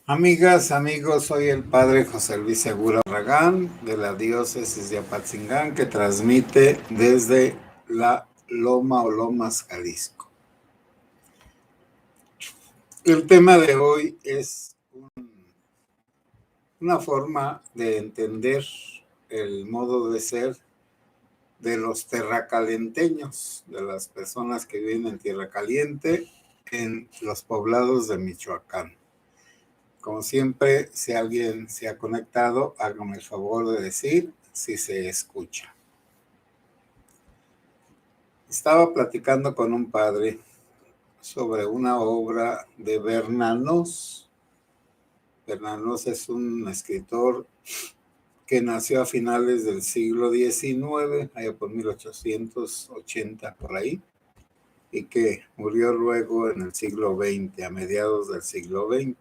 Amigas, amigos, soy el padre José Luis Segura Barragán de la diócesis de Apatzingán que transmite desde la Loma o Lomas, Jalisco. El tema de hoy es una forma de entender el modo de ser de los terracalenteños, de las personas que viven en Tierra Caliente, en los poblados de Michoacán. Como siempre, si alguien se ha conectado, hágame el favor de decir si se escucha. Estaba platicando con un padre sobre una obra de Bernanos. Bernanos es un escritor que nació a finales del siglo XIX, allá por 1880 por ahí, y que murió luego en el siglo XX, a mediados del siglo XX.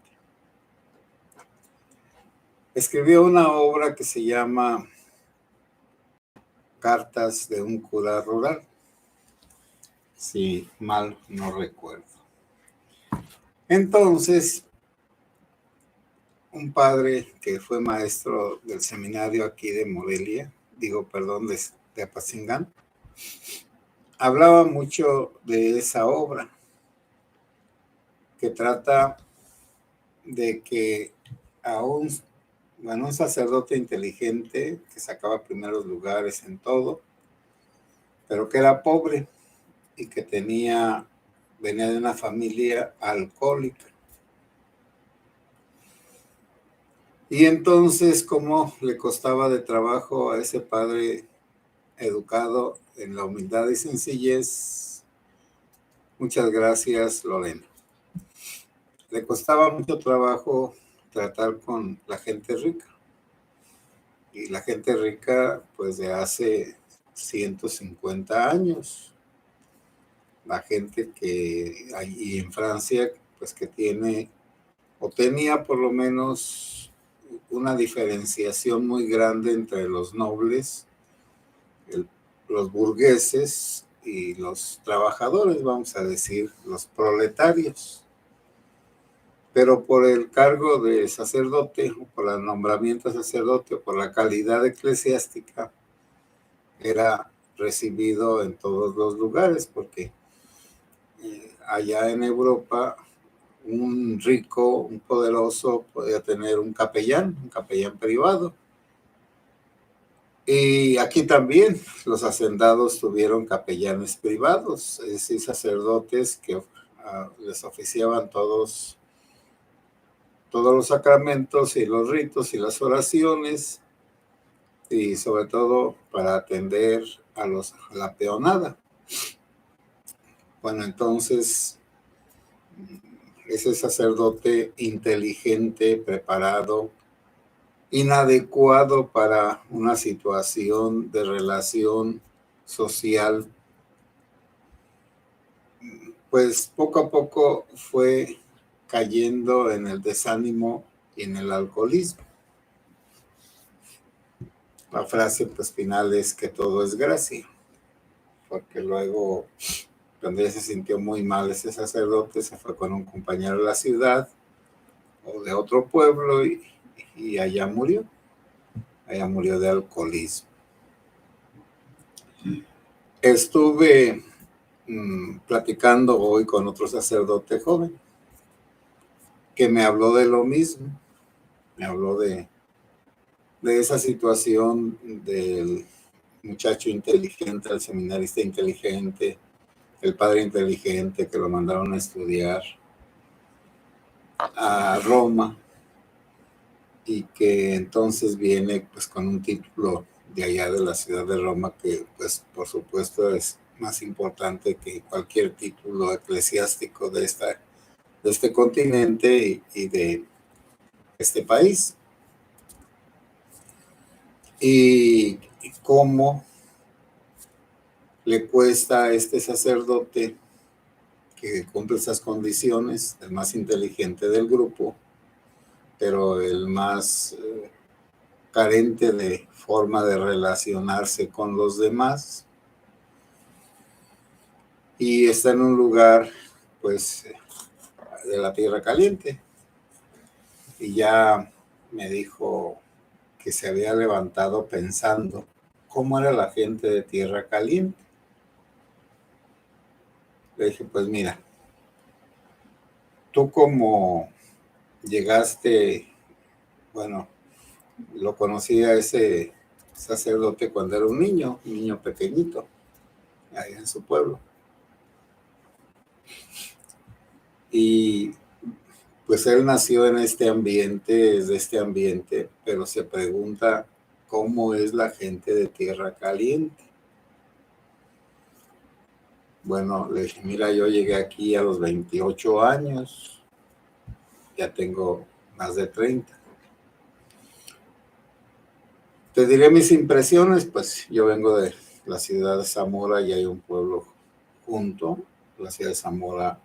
Escribió una obra que se llama Cartas de un cura rural, si mal no recuerdo. Entonces, un padre que fue maestro del seminario aquí de Morelia, de Apatzingán, hablaba mucho de esa obra, que trata de que a un sacerdote inteligente que sacaba primeros lugares en todo, pero que era pobre y que venía de una familia alcohólica. Y entonces, como le costaba de trabajo a ese padre educado en la humildad y sencillez, muchas gracias, Lorena, le costaba mucho trabajo tratar con la gente rica. Y la gente rica, pues de hace 150 años. La gente que hay en Francia, pues que tiene o tenía por lo menos una diferenciación muy grande entre los nobles, los burgueses y los trabajadores, vamos a decir, los proletarios. Pero por el cargo de sacerdote, o por el nombramiento de sacerdote, o por la calidad eclesiástica, era recibido en todos los lugares, porque allá en Europa un rico, un poderoso podía tener un capellán privado. Y aquí también los hacendados tuvieron capellanes privados, es decir, sacerdotes que les oficiaban todos los sacramentos y los ritos y las oraciones, y sobre todo para atender a la peonada. Bueno, entonces ese sacerdote inteligente, preparado, inadecuado para una situación de relación social, pues poco a poco fue cayendo en el desánimo y en el alcoholismo. La frase pues final es que todo es gracia, porque luego, cuando ya se sintió muy mal ese sacerdote, se fue con un compañero de la ciudad o de otro pueblo y allá murió de alcoholismo. Estuve platicando hoy con otro sacerdote joven que me habló de lo mismo, me habló de esa situación del muchacho inteligente, el seminarista inteligente, el padre inteligente que lo mandaron a estudiar a Roma y que entonces viene pues con un título de allá de la ciudad de Roma que pues por supuesto es más importante que cualquier título eclesiástico de este continente y de este país. Y cómo le cuesta a este sacerdote que cumple esas condiciones, el más inteligente del grupo, pero el más carente de forma de relacionarse con los demás, y está en un lugar pues de la Tierra Caliente. y ya me dijo que se había levantado pensando cómo era la gente de Tierra Caliente. Le dije, pues mira, tú como llegaste, bueno, lo conocí a ese sacerdote cuando era un niño pequeñito, ahí en su pueblo. Y pues él nació en este ambiente, es de este ambiente, pero se pregunta cómo es la gente de Tierra Caliente. Bueno, le dije, mira, yo llegué aquí a los 28 años, ya tengo más de 30. Te diré mis impresiones, pues yo vengo de la ciudad de Zamora y hay un pueblo junto. La ciudad de Zamora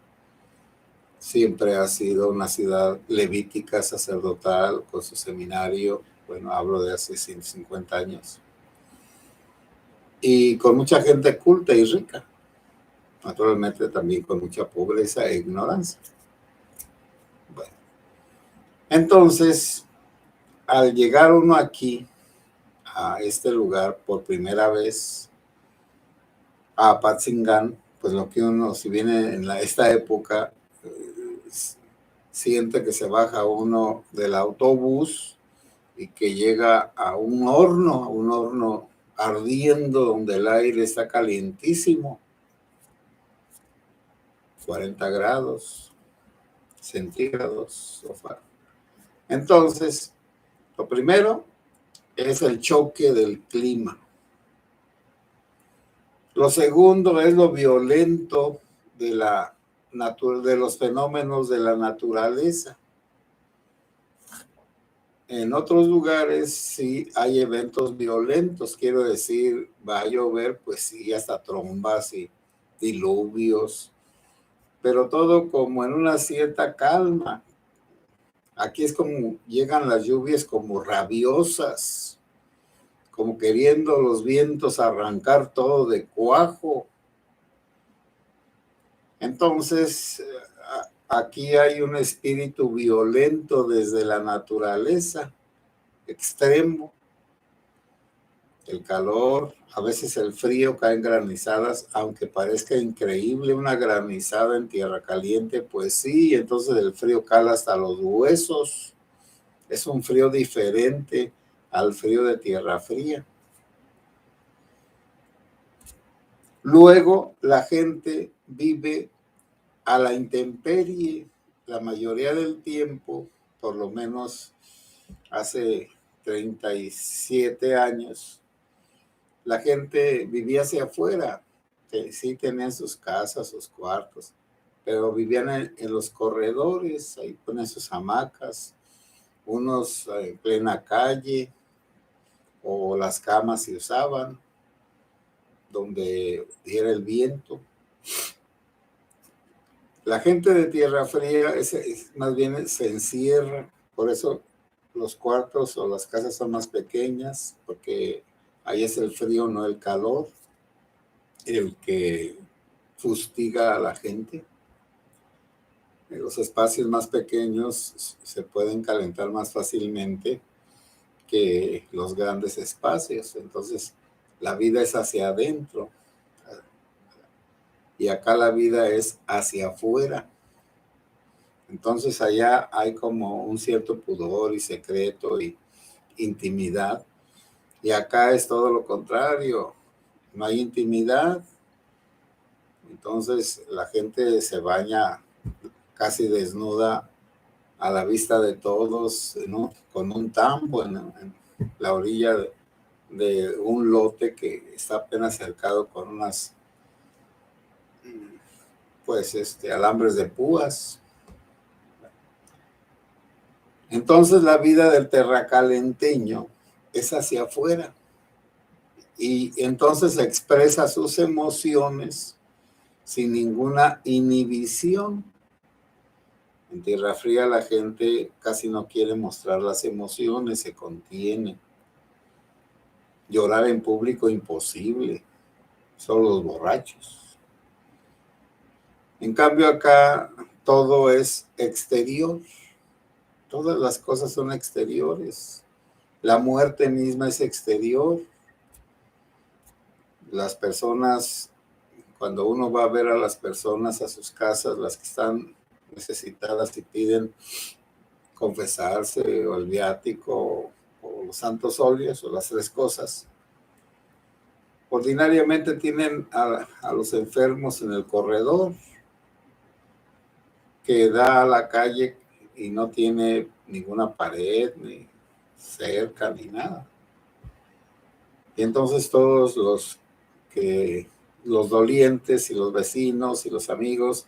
siempre ha sido una ciudad levítica, sacerdotal, con su seminario. Bueno, hablo de hace 150 años. Y con mucha gente culta y rica. Naturalmente también con mucha pobreza e ignorancia. Bueno, entonces, al llegar uno aquí, a este lugar, por primera vez, a Apatzingán, pues lo que uno, si viene en esta época, siente que se baja uno del autobús y que llega a un horno ardiendo donde el aire está calientísimo, 40 grados centígrados. Entonces, lo primero es el choque del clima. Lo segundo es lo violento de los fenómenos de la naturaleza. En otros lugares sí hay eventos violentos, quiero decir, va a llover, pues sí, hasta trombas y diluvios, pero todo como en una cierta calma. Aquí es como llegan las lluvias como rabiosas, como queriendo los vientos arrancar todo de cuajo. Entonces, aquí hay un espíritu violento desde la naturaleza, extremo. El calor, a veces el frío, caen granizadas, aunque parezca increíble una granizada en Tierra Caliente, pues sí, entonces el frío cala hasta los huesos. Es un frío diferente al frío de Tierra Fría. Luego, la gente vive a la intemperie la mayoría del tiempo, por lo menos hace 37 años, la gente vivía hacia afuera, que sí tenían sus casas, sus cuartos, pero vivían en los corredores, ahí ponen sus hamacas, unos en plena calle, o las camas se usaban, donde diera el viento. La gente de Tierra Fría más bien se encierra, por eso los cuartos o las casas son más pequeñas, porque ahí es el frío, no el calor, el que fustiga a la gente. En los espacios más pequeños se pueden calentar más fácilmente que los grandes espacios, entonces la vida es hacia adentro y acá la vida es hacia afuera. Entonces allá hay como un cierto pudor y secreto y intimidad. Y acá es todo lo contrario. No hay intimidad. Entonces la gente se baña casi desnuda a la vista de todos, ¿no? Con un tambo en la orilla de un lote que está apenas cercado con unas, pues, alambres de púas. Entonces la vida del terracalenteño es hacia afuera y entonces expresa sus emociones sin ninguna inhibición. En Tierra Fría la gente casi no quiere mostrar las emociones, se contiene. Llorar en público imposible, solo los borrachos. En cambio acá todo es exterior. Todas las cosas son exteriores. La muerte misma es exterior. Las personas, cuando uno va a ver a las personas a sus casas, las que están necesitadas y piden confesarse o el viático o los santos óleos o las tres cosas, ordinariamente tienen a los enfermos en el corredor que da a la calle y no tiene ninguna pared, ni cerca, ni nada. Y entonces todos los dolientes y los vecinos y los amigos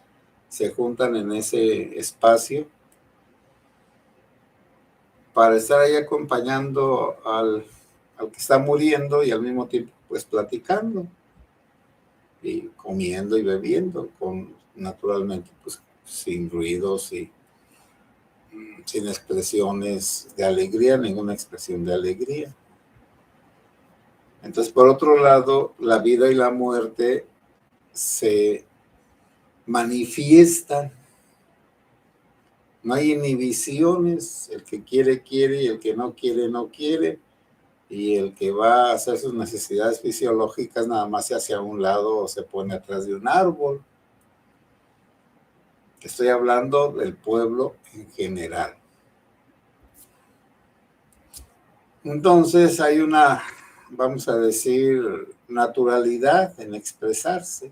se juntan en ese espacio para estar ahí acompañando al que está muriendo y al mismo tiempo pues platicando y comiendo y bebiendo, naturalmente pues sin ruidos y sin expresiones de alegría, ninguna expresión de alegría. Entonces, por otro lado, la vida y la muerte se manifiestan. No hay inhibiciones. El que quiere, quiere, y el que no quiere, no quiere. Y el que va a hacer sus necesidades fisiológicas nada más se hace a un lado o se pone atrás de un árbol. Estoy hablando del pueblo en general. Entonces hay una, vamos a decir, naturalidad en expresarse.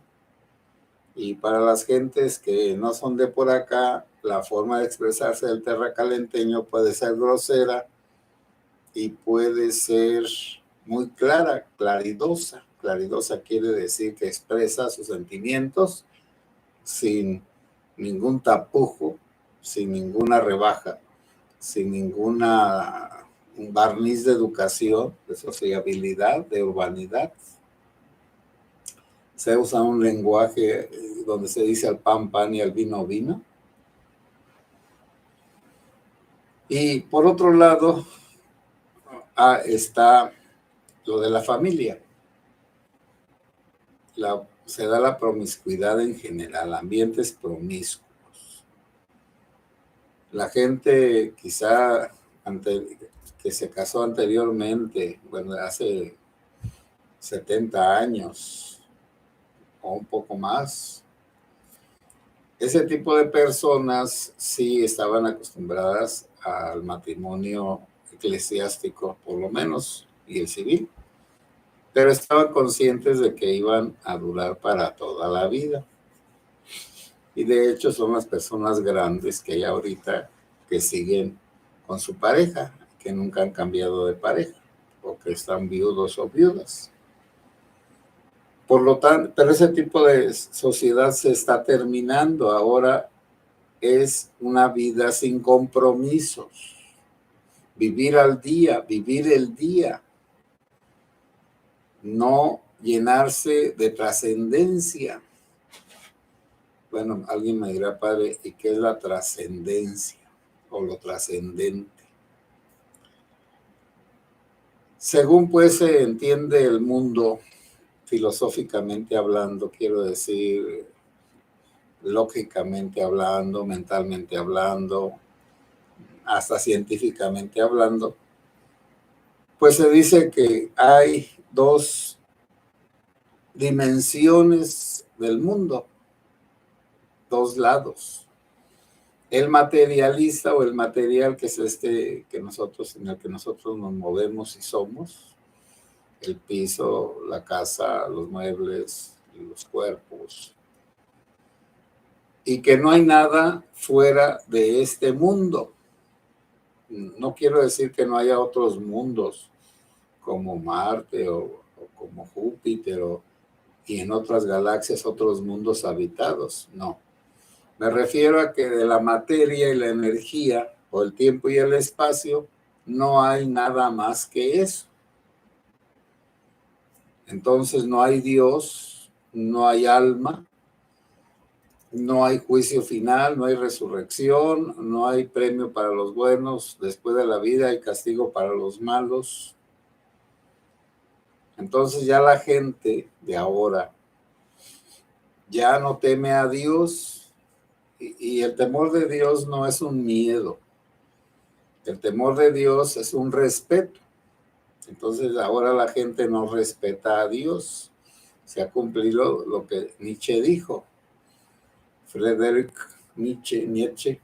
Y para las gentes que no son de por acá, la forma de expresarse del terracalenteño puede ser grosera y puede ser muy clara, claridosa. Claridosa quiere decir que expresa sus sentimientos sin ningún tapujo, sin ninguna rebaja, sin ninguna un barniz de educación, de sociabilidad, de urbanidad. Se usa un lenguaje donde se dice al pan, pan y al vino, vino. Y por otro lado, está lo de la familia. Se da la promiscuidad en general, ambientes promiscuos. La gente quizá que se casó anteriormente, bueno, hace 70 años o un poco más, ese tipo de personas sí estaban acostumbradas al matrimonio eclesiástico, por lo menos, y el civil, pero estaban conscientes de que iban a durar para toda la vida. Y de hecho son las personas grandes que hay ahorita que siguen con su pareja, que nunca han cambiado de pareja, o que están viudos o viudas. Por lo tanto, pero ese tipo de sociedad se está terminando. Ahora es una vida sin compromisos. Vivir al día, vivir el día. No llenarse de trascendencia. Bueno, alguien me dirá, padre, ¿y qué es la trascendencia o lo trascendente? Según pues se entiende el mundo, filosóficamente hablando, quiero decir, lógicamente hablando, mentalmente hablando, hasta científicamente hablando, pues se dice que hay dos dimensiones del mundo, dos lados. El materialista o el material, que es en el que nosotros nos movemos y somos, el piso, la casa, los muebles, los cuerpos, y que no hay nada fuera de este mundo. No quiero decir que no haya otros mundos como Marte o como Júpiter y en otras galaxias otros mundos habitados, no. Me refiero a que de la materia y la energía o el tiempo y el espacio no hay nada más que eso. Entonces no hay Dios, no hay alma, no hay juicio final, no hay resurrección, no hay premio para los buenos, después de la vida hay castigo para los malos. Entonces ya la gente de ahora ya no teme a Dios y el temor de Dios no es un miedo. El temor de Dios es un respeto. Entonces ahora la gente no respeta a Dios. Se ha cumplido lo que Nietzsche dijo. Friedrich Nietzsche,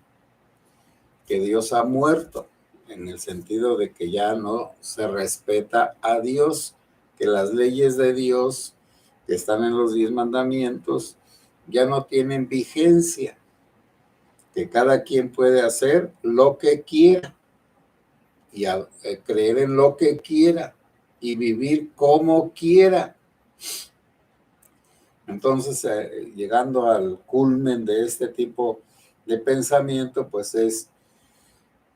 que Dios ha muerto, en el sentido de que ya no se respeta a Dios, que las leyes de Dios que están en los 10 mandamientos ya no tienen vigencia, que cada quien puede hacer lo que quiera y creer en lo que quiera y vivir como quiera. Entonces, llegando al culmen de este tipo de pensamiento, pues es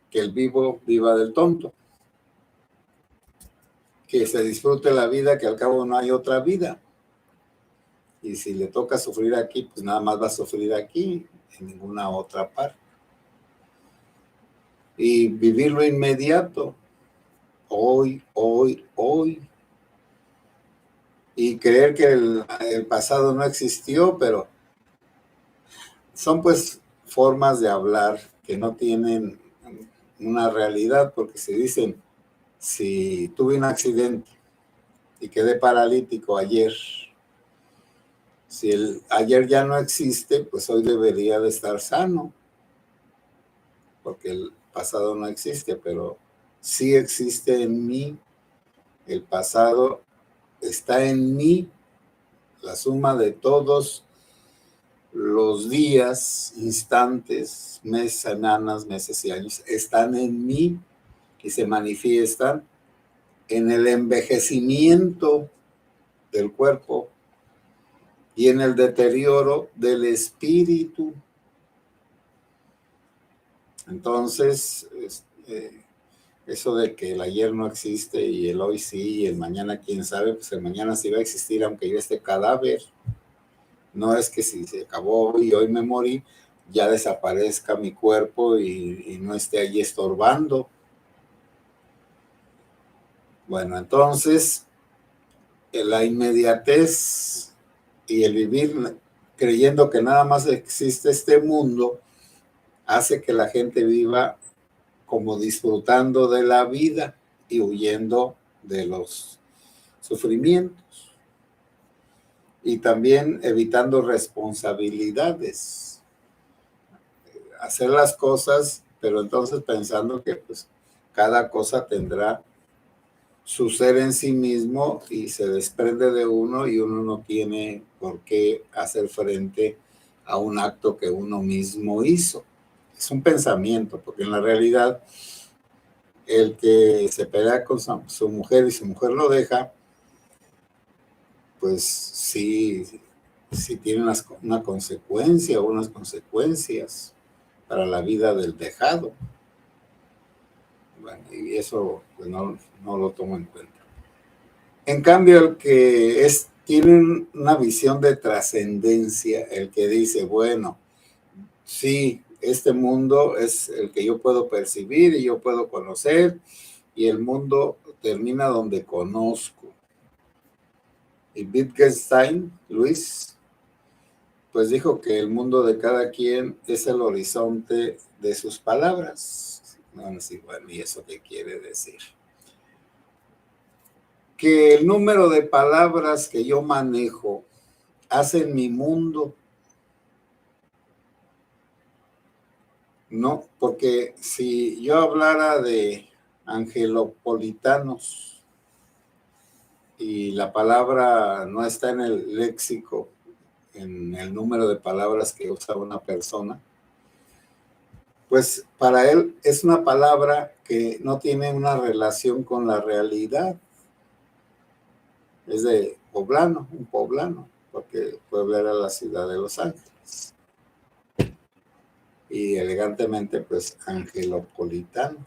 que el vivo viva del tonto, que se disfrute la vida, que al cabo no hay otra vida. Y si le toca sufrir aquí, pues nada más va a sufrir aquí, en ninguna otra parte. Y vivir lo inmediato, hoy, hoy, hoy. Y creer que el pasado no existió, pero son pues formas de hablar que no tienen una realidad, porque se dicen, si tuve un accidente y quedé paralítico ayer, si el ayer ya no existe, pues hoy debería de estar sano, porque el pasado no existe, pero sí existe en mí, el pasado está en mí, la suma de todos los días, instantes, meses, semanas, meses y años están en mí y se manifiestan en el envejecimiento del cuerpo y en el deterioro del espíritu. Entonces, eso de que el ayer no existe y el hoy sí y el mañana quién sabe, pues el mañana sí va a existir aunque yo esté cadáver. No es que si se acabó y hoy me morí, ya desaparezca mi cuerpo y no esté allí estorbando. Bueno, entonces, la inmediatez y el vivir creyendo que nada más existe este mundo hace que la gente viva como disfrutando de la vida y huyendo de los sufrimientos. Y también evitando responsabilidades. Hacer las cosas, pero entonces pensando que pues cada cosa tendrá su ser en sí mismo y se desprende de uno y uno no tiene por qué hacer frente a un acto que uno mismo hizo. Es un pensamiento, porque en la realidad el que se pelea con su mujer y su mujer lo deja, pues sí, sí tiene una consecuencia o unas consecuencias para la vida del dejado. Bueno, y eso pues no lo tomo en cuenta. En cambio, el que tiene una visión de trascendencia, el que dice, bueno, sí, este mundo es el que yo puedo percibir y yo puedo conocer, y el mundo termina donde conozco. Y Wittgenstein, Luis, pues dijo que el mundo de cada quien es el horizonte de sus palabras. Bueno, sí, bueno, ¿y eso qué quiere decir? Que el número de palabras que yo manejo hacen mi mundo. No, porque si yo hablara de angelopolitanos y la palabra no está en el léxico, en el número de palabras que usa una persona, pues para él es una palabra que no tiene una relación con la realidad. Es de poblano, un poblano, porque Puebla era la ciudad de Los Ángeles. Y elegantemente, pues, angelopolitano.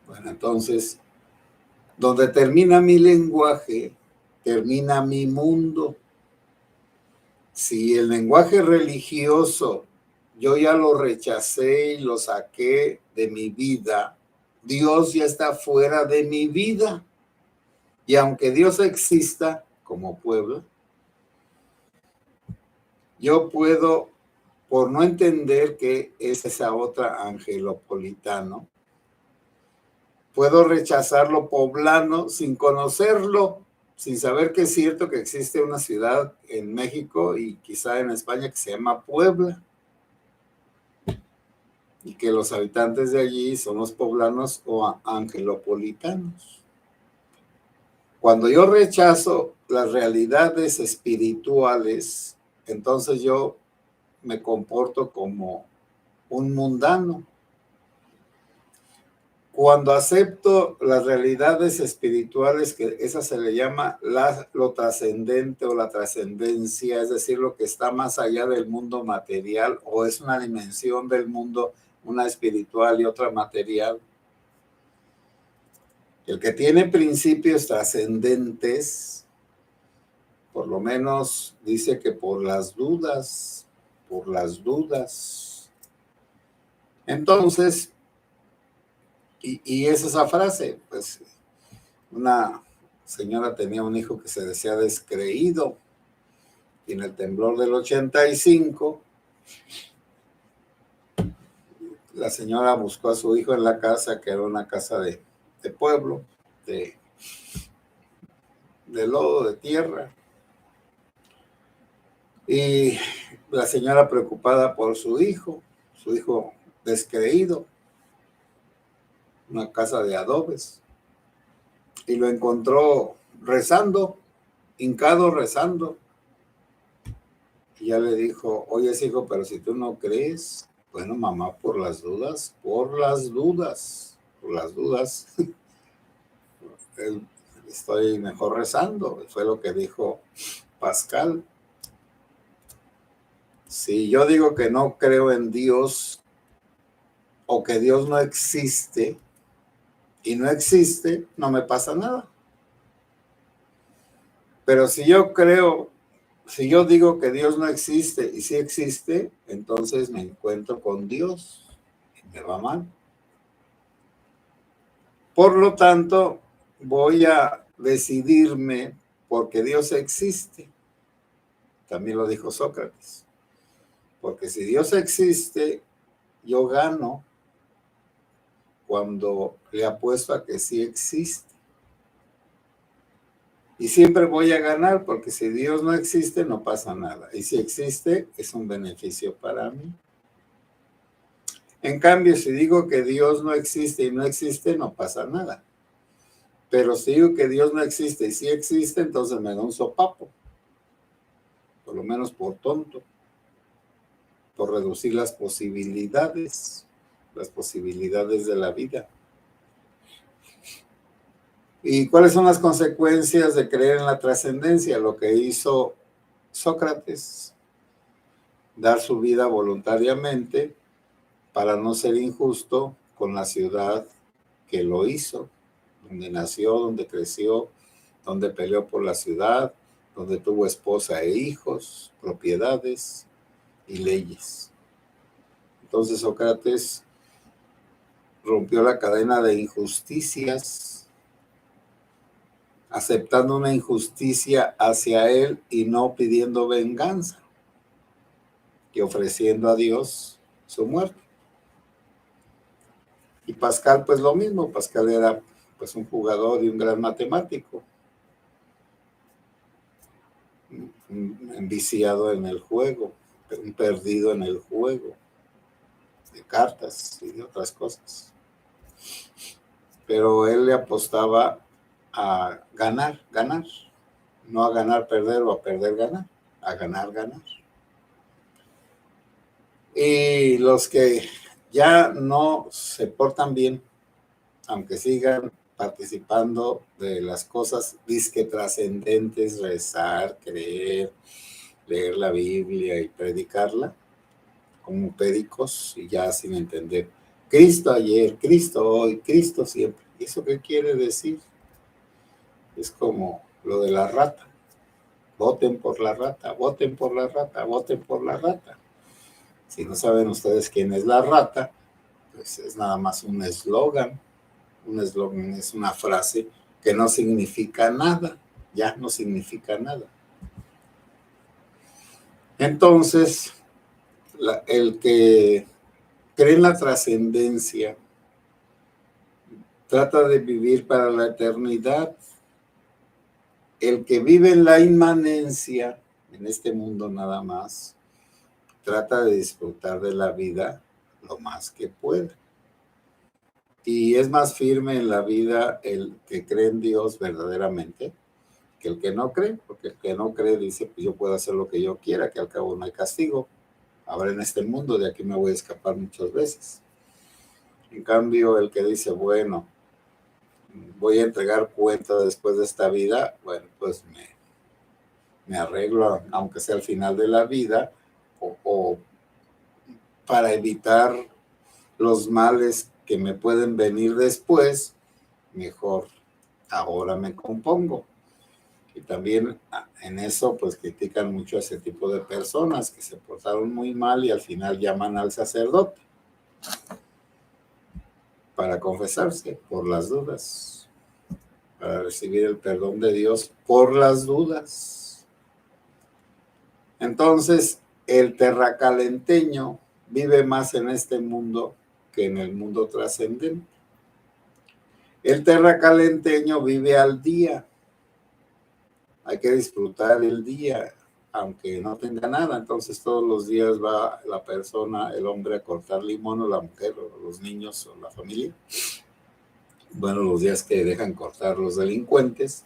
Bueno, entonces, donde termina mi lenguaje, termina mi mundo. Si el lenguaje religioso yo ya lo rechacé y lo saqué de mi vida, Dios ya está fuera de mi vida. Y aunque Dios exista como pueblo, yo puedo por no entender que es esa otra angelopolitano. Puedo rechazar lo poblano sin conocerlo, sin saber que es cierto que existe una ciudad en México y quizá en España que se llama Puebla, y que los habitantes de allí son los poblanos o angelopolitanos. Cuando yo rechazo las realidades espirituales, entonces yo me comporto como un mundano. Cuando acepto las realidades espirituales, que esa se le llama lo trascendente o la trascendencia, es decir, lo que está más allá del mundo material, o es una dimensión del mundo, una espiritual y otra material. El que tiene principios trascendentes, por lo menos dice que por las dudas. Entonces, y es esa frase, pues una señora tenía un hijo que se decía descreído, y en el temblor del 85, la señora buscó a su hijo en la casa, que era una casa de pueblo, de lodo, de tierra, y la señora preocupada por su hijo descreído, una casa de adobes, y lo encontró rezando, hincado rezando. Y ya le dijo, oye, hijo, pero si tú no crees, bueno, mamá, por las dudas, estoy mejor rezando. Fue lo que dijo Pascal. Si yo digo que no creo en Dios o que Dios no existe y no existe, no me pasa nada. Pero si yo digo que Dios no existe y sí existe, entonces me encuentro con Dios y me va mal. Por lo tanto, voy a decidirme porque Dios existe. También lo dijo Sócrates. Porque si Dios existe, yo gano cuando le apuesto a que sí existe. Y siempre voy a ganar porque si Dios no existe, no pasa nada. Y si existe, es un beneficio para mí. En cambio, si digo que Dios no existe y no existe, no pasa nada. Pero si digo que Dios no existe y sí existe, entonces me da un sopapo. Por lo menos por tonto. Por reducir las posibilidades de la vida. ¿Y cuáles son las consecuencias de creer en la trascendencia? Lo que hizo Sócrates, dar su vida voluntariamente para no ser injusto con la ciudad que lo hizo, donde nació, donde creció, donde peleó por la ciudad, donde tuvo esposa e hijos, propiedades y leyes. Entonces Sócrates rompió la cadena de injusticias, aceptando una injusticia hacia él y no pidiendo venganza, y ofreciendo a Dios su muerte. Y Pascal, pues lo mismo. Pascal era pues un jugador y un gran matemático, enviciado en el juego, perdido en el juego de cartas y de otras cosas. Pero él le apostaba a ganar, no a ganar, perder o a perder, ganar, a ganar. Y los que ya no se portan bien, aunque sigan participando de las cosas disque trascendentes, rezar, creer, leer la Biblia y predicarla, como pédicos y ya sin entender. Cristo ayer, Cristo hoy, Cristo siempre. ¿Y eso qué quiere decir? Es como lo de la rata. Voten por la rata, voten por la rata, voten por la rata. Si no saben ustedes quién es la rata, pues es nada más un eslogan. Un eslogan es una frase que no significa nada, ya no significa nada. Entonces, el que cree en la trascendencia trata de vivir para la eternidad. El que vive en la inmanencia, en este mundo nada más, trata de disfrutar de la vida lo más que puede. Y es más firme en la vida el que cree en Dios verdaderamente que el que no cree, porque el que no cree dice, pues yo puedo hacer lo que yo quiera, que al cabo no hay castigo. Ahora en este mundo de aquí me voy a escapar muchas veces. En cambio, el que dice, bueno, voy a entregar cuenta después de esta vida, bueno, pues me arreglo, aunque sea al final de la vida, o para evitar los males que me pueden venir después, mejor ahora me compongo. Y también en eso pues critican mucho a ese tipo de personas que se portaron muy mal y al final llaman al sacerdote para confesarse por las dudas, para recibir el perdón de Dios por las dudas. Entonces, el terracalenteño vive más en este mundo que en el mundo trascendente. El terracalenteño vive al día. Hay que disfrutar el día, aunque no tenga nada. Entonces todos los días va la persona, el hombre, a cortar limón, o la mujer, o los niños, o la familia. Bueno, los días que dejan cortar los delincuentes.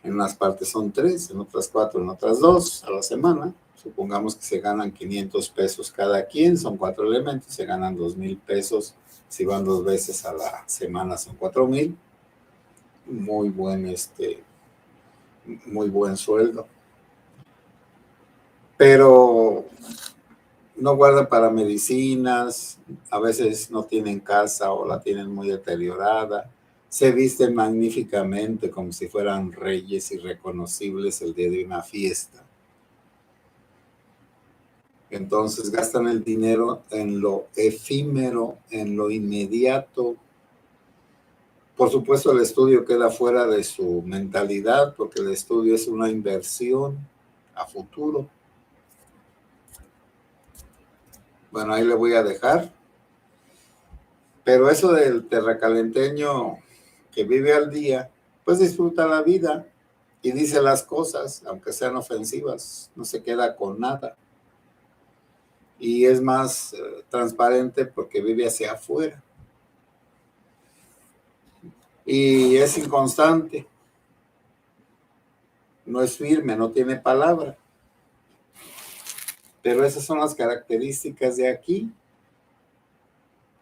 En unas partes son 3, en otras 4, en otras 2 a la semana. Supongamos que se ganan 500 pesos cada quien, son 4 elementos, se ganan 2,000 pesos. Si van 2 veces a la semana son 4,000. Muy buen sueldo. Pero no guardan para medicinas, a veces no tienen casa o la tienen muy deteriorada, se visten magníficamente como si fueran reyes irreconocibles el día de una fiesta. Entonces gastan el dinero en lo efímero, en lo inmediato. Por supuesto, el estudio queda fuera de su mentalidad porque el estudio es una inversión a futuro. Bueno, ahí le voy a dejar. Pero eso del terracalenteño que vive al día, pues disfruta la vida y dice las cosas, aunque sean ofensivas, no se queda con nada. Y es más transparente porque vive hacia afuera. Y es inconstante, no es firme, no tiene palabra. Pero esas son las características de aquí,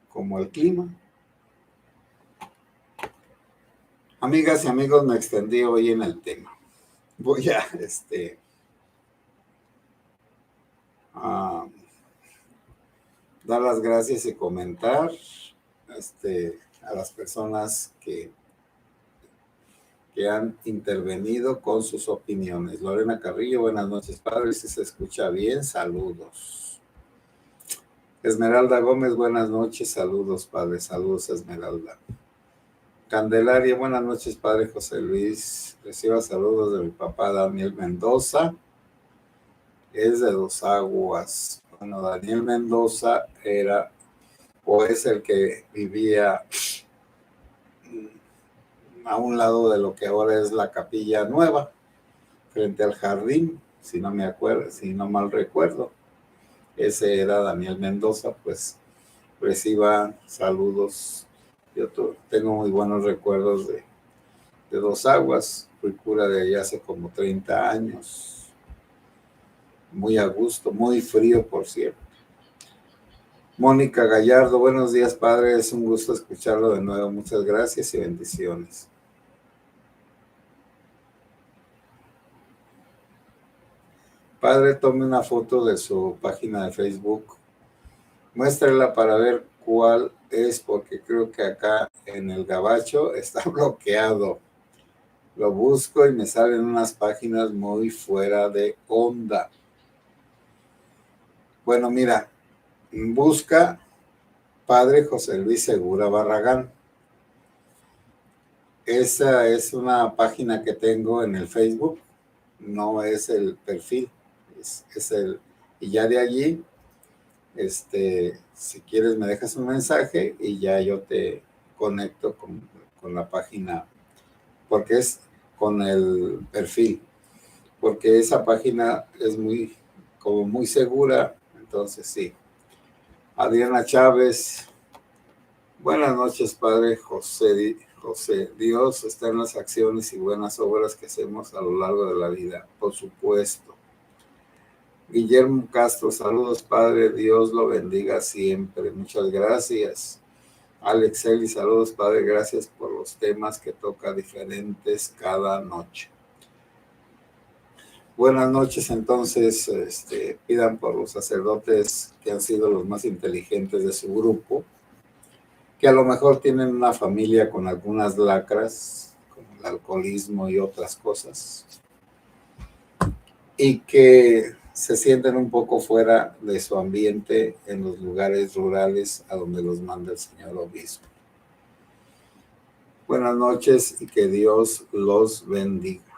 como el clima. Amigas y amigos, me extendí hoy en el tema. Voy a dar las gracias y comentar a las personas que han intervenido con sus opiniones. Lorena Carrillo, buenas noches, padre, si se escucha bien, saludos. Esmeralda Gómez, buenas noches, saludos, padre, saludos, Esmeralda. Candelaria, buenas noches, padre José Luis, reciba saludos de mi papá Daniel Mendoza, es de Dos Aguas. Bueno, Daniel Mendoza era o es el que vivía a un lado de lo que ahora es la Capilla Nueva, frente al jardín, si no mal recuerdo. Ese era Daniel Mendoza, pues reciba saludos. Yo tengo muy buenos recuerdos de Dos Aguas, fui cura de allá hace como 30 años. Muy a gusto, muy frío, por cierto. Mónica Gallardo, buenos días, padre, es un gusto escucharlo de nuevo. Muchas gracias y bendiciones. Padre, tome una foto de su página de Facebook, muéstrela para ver cuál es, porque creo que acá en el gabacho está bloqueado. Lo busco y me salen unas páginas muy fuera de onda. Bueno, mira, busca Padre José Luis Segura Barragán. Esa es una página que tengo en el Facebook, no es el perfil, es el, y ya de allí Si quieres me dejas un mensaje y ya yo te conecto con la página, porque es con el perfil, porque esa página es como muy segura. Entonces sí. Adriana Chávez, buenas noches, Padre José. José, Dios está en las acciones y buenas obras que hacemos a lo largo de la vida, por supuesto. Guillermo Castro, saludos, Padre, Dios lo bendiga siempre. Muchas gracias. Alex Eli, saludos, Padre, gracias por los temas que toca diferentes cada noche. Buenas noches, entonces, pidan por los sacerdotes que han sido los más inteligentes de su grupo, que a lo mejor tienen una familia con algunas lacras, como el alcoholismo y otras cosas, y que se sienten un poco fuera de su ambiente en los lugares rurales a donde los manda el señor obispo. Buenas noches y que Dios los bendiga.